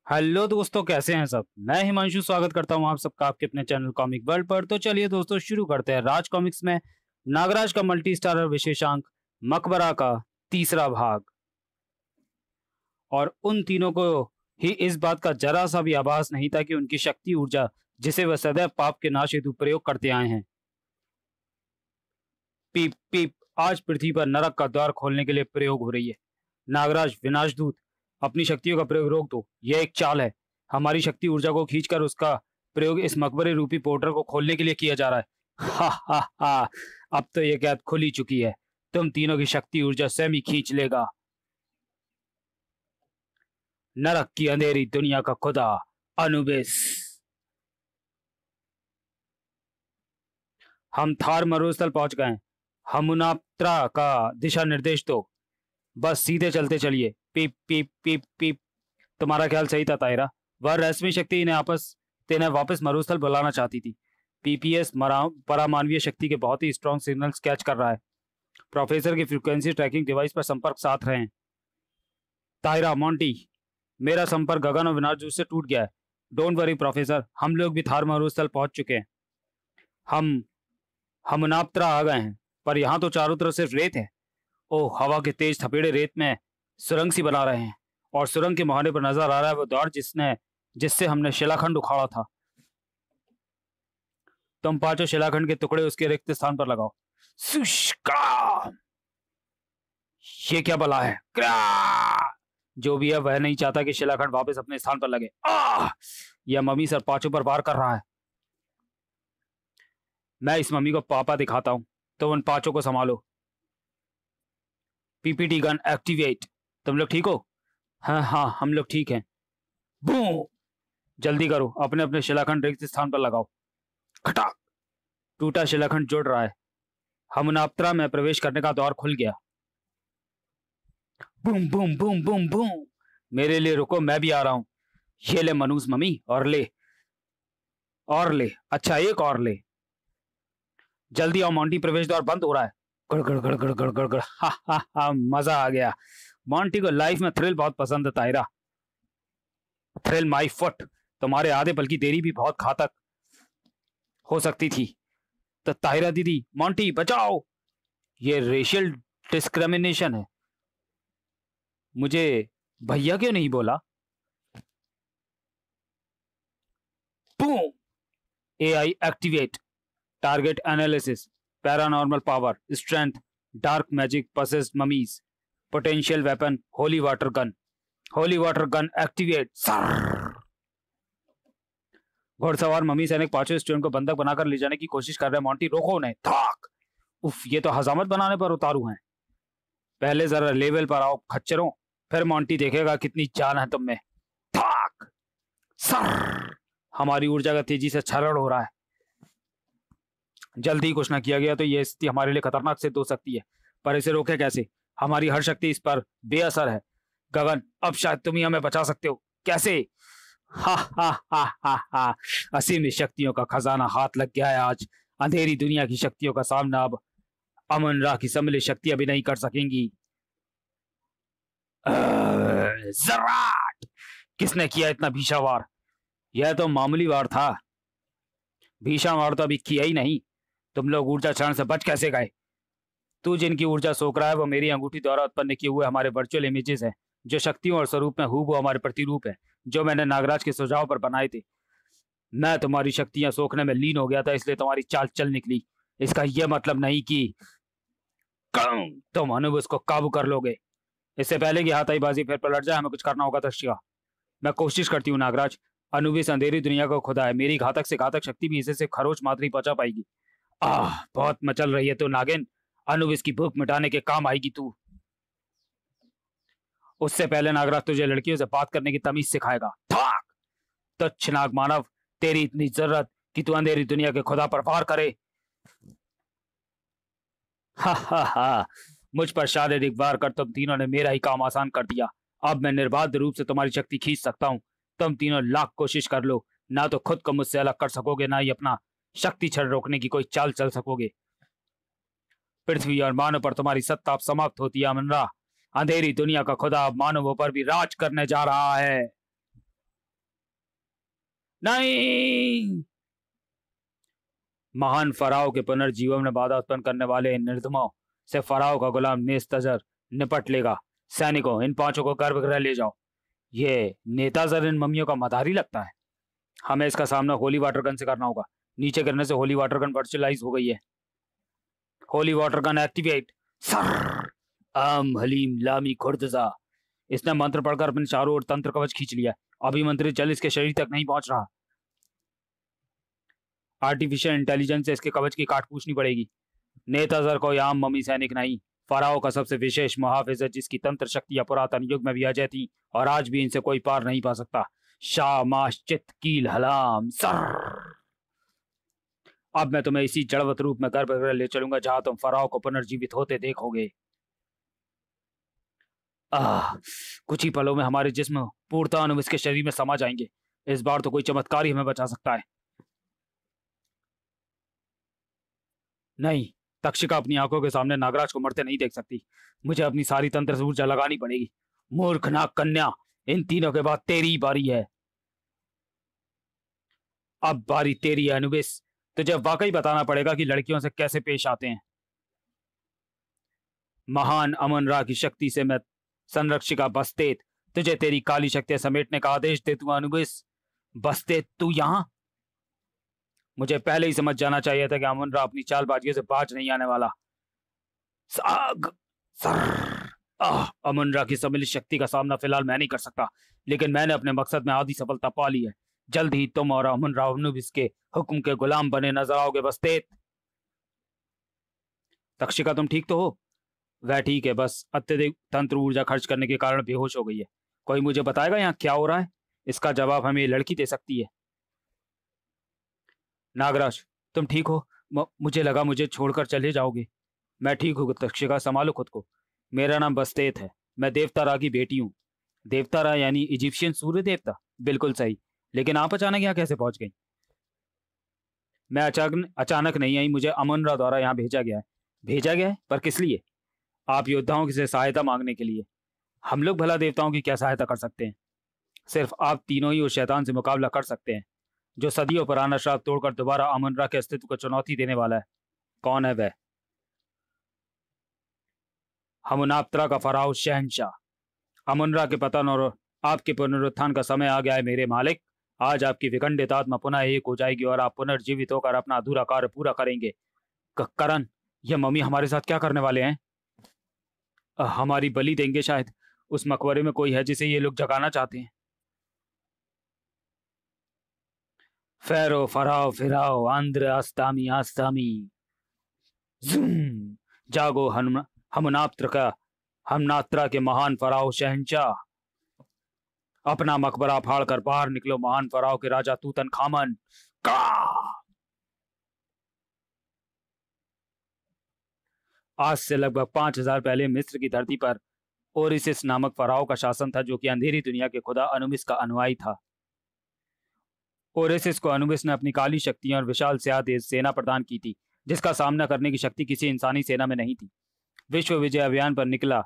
Hello दोस्तों, कैसे हैं सब। मैं हिमांशु स्वागत करता हूं आप सबका आपके अपने चैनल कॉमिक वर्ल्ड पर। तो चलिए दोस्तों शुरू करते हैं राज कॉमिक्स में नागराज का मल्टी स्टारर विशेषांक मकबरा का तीसरा भाग। और उन तीनों को ही इस बात का जरा सा भी आभास नहीं था कि उनकी शक्ति ऊर्जा जिसे वह सदैव पाप के नाश हेतु प्रयोग करते आए हैं, पीप पीप, आज पृथ्वी पर नरक का द्वार खोलने के लिए प्रयोग हो रही है। नागराज विनाशदूत, अपनी शक्तियों का प्रयोग रोक दो। यह एक चाल है। हमारी शक्ति ऊर्जा को खींचकर उसका प्रयोग इस मकबरे रूपी पोर्टल को खोलने के लिए किया जा रहा है। हा हा हा, अब तो यह कैद खुल ही चुकी है। तुम तीनों की शक्ति ऊर्जा स्वयं ही खींच लेगा। नरक की अंधेरी दुनिया का खुदा अनुबिस। हम थार मरुस्थल पहुंच गए हैं। हमुनाप्त्रा का दिशा निर्देश दो। बस सीधे चलते चलिए। पीप पीप पीप पीप। तुम्हारा ख्याल सही था तायरा। वह रहस्यमय शक्ति इन्हें वापस मरुस्थल बुलाना चाहती थी। पीपीएस परामानवीय शक्ति के बहुत ही स्ट्रॉन्ग सिग्नल्स कैच कर रहा है। प्रोफेसर की फ्रीक्वेंसी ट्रैकिंग डिवाइस पर संपर्क साध रहे हैं। तायरा, मोंटी, मेरा संपर्क गगन और विनाशदूत से टूट गया है। डोंट वरी प्रोफेसर, हम लोग भी थार मरुस्थल पहुंच चुके हैं। हम नाप्त्रा आ गए हैं, पर यहाँ तो चारों तरफ सिर्फ रेत है। ओह, हवा के तेज थपेड़े रेत में सुरंग सी बना रहे हैं, और सुरंग के मुहाने पर नजर आ रहा है वो द्वार जिससे हमने शिलाखंड उखाड़ा था। तुम पांचों शिलाखंड के टुकड़े उसके रिक्त स्थान पर लगाओ। सुष्का! ये क्या बला है? जो भी है वह नहीं चाहता कि शिलाखंड वापस अपने स्थान पर लगे। यह मम्मी सर पांचों पर वार कर रहा है। मैं इस मम्मी को पापा दिखाता हूं, तो उन पांचों को संभालो। PPT gun activate. तुम लोग ठीक हो? हाँ हाँ, हम लोग ठीक हैं। बूम! जल्दी करो, अपने अपने शिलाखंड रिक्त स्थान पर लगाओ। खटाक! टूटा शिलाखंड जुड़ रहा है। हमुनाप्त्रा में प्रवेश करने का द्वार खुल गया। Boom boom boom boom boom. मेरे लिए रुको, मैं भी आ रहा हूं। ये ले मनूस मम्मी, और ले, अच्छा एक और ले। जल्दी आओ मोंटी, प्रवेश द्वार बंद हो रहा है। गड़ गड़ गड़ गड़ गड़ गड़ गड़। हा हा हा, मजा आ गया। मोंटी को लाइफ में थ्रिल बहुत पसंद है तायरा। Thrill my foot. तुम्हारे आधे पल की देरी भी बहुत घातक हो सकती थी। तो तायरा दीदी, मोंटी बचाओ, ये रेशियल डिस्क्रिमिनेशन है। मुझे भैया क्यों नहीं बोला? Boom! AI activate. Target analysis, paranormal power, strength, dark magic, possessed mummies, potential weapon, holy water gun activate. घुड़सवार मम्मी सैनिक पांचों स्टूडेंट को बंधक बनाकर ले जाने की कोशिश कर रहे हैं। मोंटी, रोको उन्हें। थाक! उफ, ये तो हजामत बनाने पर उतारू हैं। पहले जरा लेवल पर आओ खच्चरों, फिर मोंटी देखेगा कितनी जान है तुम में। थाक! सर! हमारी ऊर्जा का तेजी से क्षरण हो रहा है। जल्दी कुछ ना किया गया तो यह स्थिति हमारे लिए खतरनाक सिद्ध हो सकती है, पर इसे रोके कैसे? हमारी हर शक्ति इस पर बेअसर है। गगन, अब शायद तुम ही हमें बचा सकते हो। कैसे? हा हा हा हा हा, असीम शक्तियों का खजाना हाथ लग गया है आज। अंधेरी दुनिया की शक्तियों का सामना अब अमन राह की सम्मिलित शक्तियां भी नहीं कर सकेंगी। जराट! किसने किया इतना भीषण वार? यह तो मामूली वार था, भीषण वार तो अभी किया ही नहीं। तुम लोग ऊर्जा क्षरण से बच कैसे गए? तू जिनकी ऊर्जा सोख रहा है वो मेरी अंगूठी द्वारा उत्पन्न किए हुए हमारे वर्चुअल इमेजेस हैं, जो शक्तियों और स्वरूप में हूबहू हमारे प्रतिरूप है, जो मैंने नागराज के सुझाव पर बनाए थे। मैं तुम्हारी शक्तियां सोखने में लीन हो गया था, इसलिए तुम्हारी चाल चल निकली। इसका यह मतलब नहीं कि तुम अनुबस को काबू कर लोगे। इससे पहले कि हाथाईबाजी फिर पलट जाए, हमें कुछ करना होगा दर्शिका। मैं कोशिश करती हूँ नागराज। अनुबिस अंधेरी दुनिया का खुदा है। मेरी घातक से घातक शक्ति भी इसे सिर्फ खरोच मात्र ही पचा पाएगी। बहुत मचल रही है तो नागिन। अनुबिस की भूख मिटाने के काम आएगी तू। उससे पहले नागराज तुझे लड़कियों से बात करने की तमीज सिखाएगा। थाक! तुच्छ नाग मानव, तेरी इतनी जरूरत कि तू अंधेरी दुनिया के खुदा पर वार करे। हा हा हा, मुझ पर शारीरिक वार कर तुम तीनों ने मेरा ही काम आसान कर दिया। अब मैं निर्बाध रूप से तुम्हारी शक्ति खींच सकता हूँ। तुम तीनों लाख कोशिश कर लो, ना तो खुद को मुझसे अलग कर सकोगे, ना ही अपना शक्ति क्षरण रोकने की कोई चाल चल सकोगे। पृथ्वी और मानव पर तुम्हारी सत्ता अब समाप्त होती है अमनरा। अंधेरी दुनिया का खुदा अब मानवों पर भी राज करने जा रहा है। नहीं। महान फराओ के पुनर्जीवन में बाधा उत्पन्न करने वाले इन निर्धुमों से फराओ का गुलाम नेस्तजर निपट लेगा। सैनिकों, इन पांचों को गर्भगृह ले जाओ। ये नेताजर इन मम्मियों का मदारी लगता है। हमें इसका सामना होली वाटर गन से करना होगा। नीचे गिरने से होली वाटर गन वर्चुअलाइज हो गई है। Holi water gun activate. Sir आम हलीम लामी खुर्दजा। इसने मंत्र पढ़कर अपने चारों ओर तंत्र कवच खींच लिया। अभी मंत्री जल इसके शरीर तक नहीं पहुंच रहा। आर्टिफिशियल इंटेलिजेंस से इसके कवच की काट पूछनी पड़ेगी। नेताजर कोई आम मम्मी सैनिक नहीं, फराओ का सबसे विशेष मुहाफिज है, जिसकी तंत्र शक्तियां पुरातन युग में भी अजय थी और आज भी इनसे कोई पार नहीं पा सकता। शामाश चित कील हलाम सर। अब मैं तुम्हें इसी जड़वत रूप में गर्भगृह ले चलूंगा, जहां तुम फराओ को पुनर्जीवित होते देखोगे। कुछ ही पलों में हमारे जिस्म पूर्णतः इसके शरीर में समा जाएंगे। इस बार तो कोई चमत्कार ही हमें बचा सकता है। नहीं, तक्षिका अपनी आंखों के सामने नागराज को मरते नहीं देख सकती। मुझे अपनी सारी तंत्र से ऊर्जा लगानी पड़ेगी। मूर्खनाक कन्या, इन तीनों के बाद तेरी बारी है। अब बारी तेरी है अनुबिस। तुझे वाकई बताना पड़ेगा कि लड़कियों से कैसे पेश आते हैं। महान अमन रा की शक्ति से मैं संरक्षिका बस्तेत तुझे तेरी काली शक्तियां समेटने का आदेश दे दूंगा। अनुबिस, बस्तेत तू यहां? मुझे पहले ही समझ जाना चाहिए था कि अमन रा अपनी चालबाजियों से बाज नहीं आने वाला। साग सर अमन रा की सम्मिलित शक्ति का सामना फिलहाल मैं नहीं कर सकता, लेकिन मैंने अपने मकसद में आधी सफलता पा ली है। जल्द ही तुम और अमन राव अनुबिस के हुक्म के गुलाम बने नजर आओगे बस्तेत। तक्षिका, तुम ठीक तो हो? वह ठीक है, बस अत्यधिक तंत्र ऊर्जा खर्च करने के कारण बेहोश हो गई है। कोई मुझे बताएगा यहाँ क्या हो रहा है? इसका जवाब हमें ये लड़की दे सकती है। नागराज, तुम ठीक हो? मुझे लगा मुझे छोड़कर चले जाओगे। मैं ठीक हूँ तक्षिका, संभालो खुद को। मेरा नाम बस्तेत है। मैं देवता रा की बेटी हूँ। देवता रा यानी इजिप्शियन सूर्य देवता? बिल्कुल सही, लेकिन आप अचानक यहाँ कैसे पहुंच गई? मैं अचानक नहीं आई, मुझे अमन रा द्वारा यहाँ भेजा गया है। भेजा गया है? पर किस लिए? आप योद्धाओं से सहायता मांगने के लिए। हम लोग भला देवताओं की क्या सहायता कर सकते हैं? सिर्फ आप तीनों ही उस शैतान से मुकाबला कर सकते हैं, जो सदियों पुराना श्राप तोड़कर दोबारा अमन रा के अस्तित्व को चुनौती देने वाला है। कौन है वह? हमुनाप्तरा का फराओ शहंशाह। अमन रा के पतन और आपके पुनरुत्थान का समय आ गया है मेरे मालिक। आज आपकी विखंडित आत्मा पुनः एक हो जाएगी और आप पुनर्जीवित होकर अपना अधूरा कार्य पूरा करेंगे। करण, यह मम्मी हमारे साथ क्या करने वाले हैं? हमारी बलि देंगे शायद। उस मकबरे में कोई है जिसे ये लोग जगाना चाहते हैं। फेरो फराओ फिराओ आंद्र आस्तामी आस्तामी। जागो हमनात्रा के महान फराओ शहंशाह। अपना मकबरा फाड़कर बाहर निकलो महान फराओ के राजा तूतन खामन। आज से लगभग 5000 पहले मिस्र की धरती पर ओरिसिस नामक फराओ का शासन था, जो कि अंधेरी दुनिया के खुदा अनुबिस का अनुयायी था। ओरिसिस को अनुबिस ने अपनी काली शक्तियां और विशाल तेज सेना प्रदान की थी, जिसका सामना करने की शक्ति किसी इंसानी सेना में नहीं थी। विश्व विजय अभियान पर निकला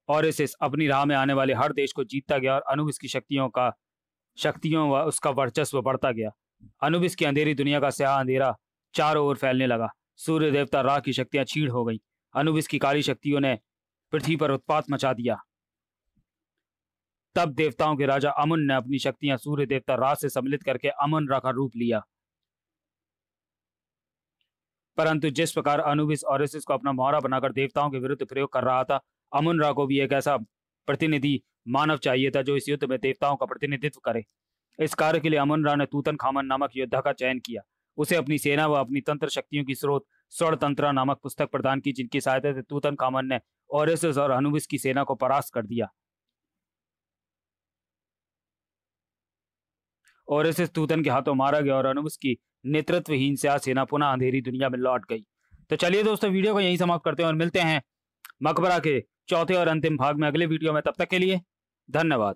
ओरिसिस अपनी राह में आने वाले हर देश को जीतता गया और अनुबिस की शक्तियों व उसका वर्चस्व बढ़ता गया। अनुबिस की अंधेरी दुनिया का स्याह अंधेरा चारों ओर फैलने लगा। सूर्य देवता रा की शक्तियां छीड़ हो गई। अनुबिस की काली शक्तियों ने पृथ्वी पर उत्पात मचा दिया। तब देवताओं के राजा अमुन ने अपनी शक्तियां सूर्य देवता रा से सम्मिलित करके अमन रा का रूप लिया। परंतु जिस प्रकार अनुबिस ओरिसिस को अपना मोहरा बनाकर देवताओं के विरुद्ध प्रयोग कर रहा था, अमुन रा को भी एक ऐसा प्रतिनिधि मानव चाहिए था जो इस युद्ध में देवताओं का प्रतिनिधित्व करे। इस कार्य के लिए अमुन रा ने तूतन खामन नामक योद्धा का चयन किया। उसे अपनी सेना व अपनी तंत्र शक्तियों की स्रोत स्वर्ण तंत्रा नामक पुस्तक प्रदान की, जिनकी सहायता से तूतन खामन ने ओरिसिस और अनुबिस की सेना को परास्त कर दिया। ओरिसिस तूतन के हाथों मारा गया और अनुबिस की नेतृत्वहीन स्याह सेना पुनः अंधेरी दुनिया में लौट गई। तो चलिए दोस्तों, वीडियो को यहीं समाप्त करते हैं और मिलते हैं मकबरा के चौथे और अंतिम भाग में अगले वीडियो में। तब तक के लिए धन्यवाद।